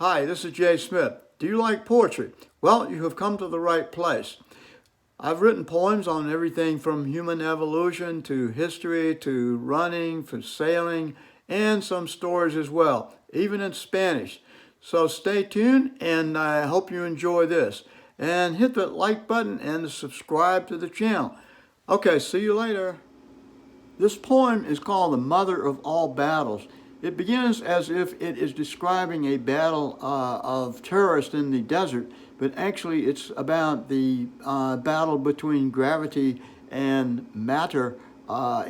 Hi, this is Jay Smith. Do you like poetry? Well, you have come to the right place. I've written poems on everything from human evolution to history to running, to sailing, and some stories as well, even in Spanish. So stay tuned, and I hope you enjoy this. And hit the like button and subscribe to the channel. Okay, see you later. This poem is called The Mother of All Battles. It begins as if it is describing a battle of terrorists in the desert, but actually it's about the battle between gravity and matter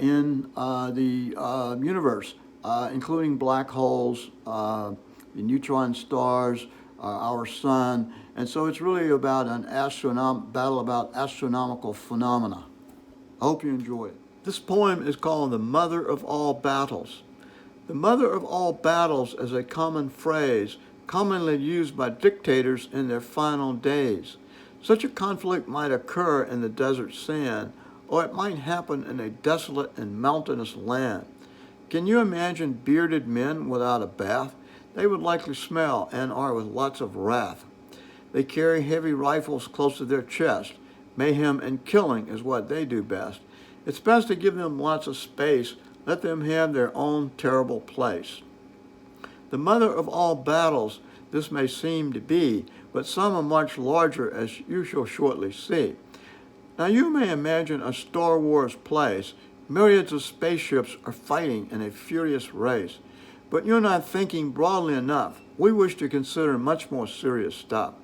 in the universe, including black holes, the neutron stars, our sun. And so it's really about an battle about astronomical phenomena. I hope you enjoy it. This poem is called The Mother of All Battles. The mother of all battles is a common phrase commonly used by dictators in their final days. Such a conflict might occur in the desert sand, or it might happen in a desolate and mountainous land. Can you imagine bearded men without a bath? They would likely smell and are with lots of wrath. They carry heavy rifles close to their chest. Mayhem and killing is what they do best. It's best to give them lots of space. Let them have their own terrible place. The mother of all battles this may seem to be, but some are much larger, as you shall shortly see. Now you may imagine a Star Wars place. Myriads of spaceships are fighting in a furious race. But you're not thinking broadly enough. We wish to consider much more serious stuff.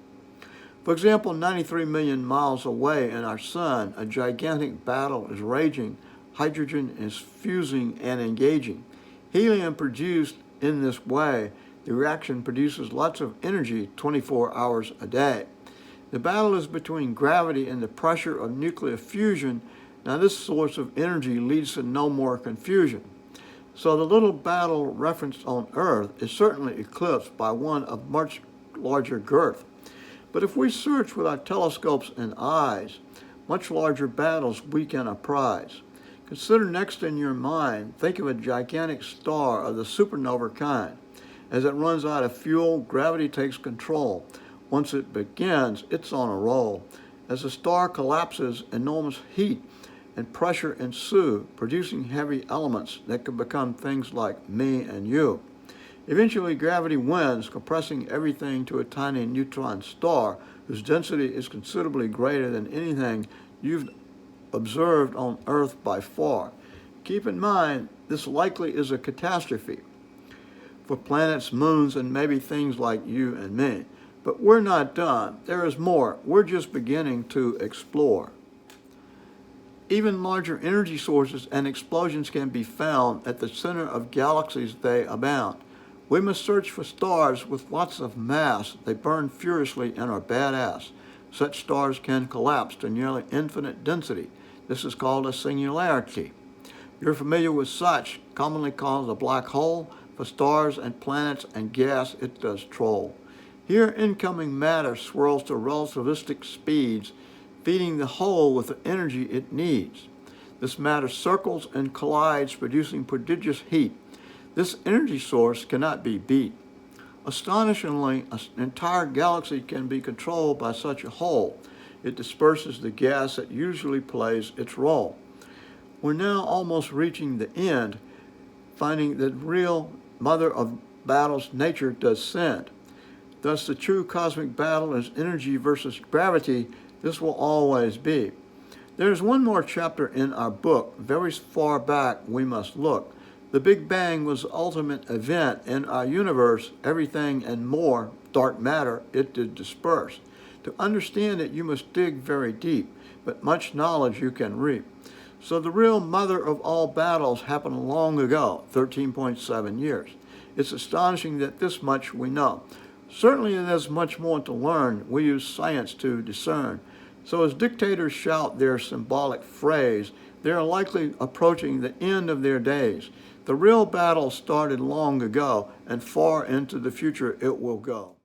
For example, 93 million miles away in our sun, a gigantic battle is raging. Hydrogen is fusing and engaging. Helium produced in this way, the reaction produces lots of energy 24 hours a day. The battle is between gravity and the pressure of nuclear fusion. Now this source of energy leads to no more confusion. So the little battle referenced on Earth is certainly eclipsed by one of much larger girth. But if we search with our telescopes and eyes, much larger battles we can apprise. Consider next in your mind, think of a gigantic star of the supernova kind. As it runs out of fuel, gravity takes control. Once it begins, it's on a roll. As the star collapses, enormous heat and pressure ensue, producing heavy elements that could become things like me and you. Eventually, gravity wins, compressing everything to a tiny neutron star whose density is considerably greater than anything you've observed on Earth by far. Keep in mind, this likely is a catastrophe for planets, moons, and maybe things like you and me. But we're not done. There is more. We're just beginning to explore. Even larger energy sources and explosions can be found at the center of galaxies. They abound. We must search for stars with lots of mass. They burn furiously and are badass. Such stars can collapse to nearly infinite density. This is called a singularity. You're familiar with such, commonly called a black hole. For stars and planets and gas, it does troll. Here, incoming matter swirls to relativistic speeds, feeding the hole with the energy it needs. This matter circles and collides, producing prodigious heat. This energy source cannot be beat. Astonishingly, an entire galaxy can be controlled by such a hole. It disperses the gas that usually plays its role. We're now almost reaching the end, finding that real mother of battles nature does send. Thus, the true cosmic battle is energy versus gravity. This will always be. There's one more chapter in our book. Very far back we must look. The Big Bang was the ultimate event in our universe. Everything and more, dark matter, it did disperse. To understand it, you must dig very deep, but much knowledge you can reap. So the real mother of all battles happened long ago, 13.7 years. It's astonishing that this much we know. Certainly there's much more to learn. We use science to discern. So as dictators shout their symbolic phrase, they are likely approaching the end of their days. The real battle started long ago, and far into the future it will go.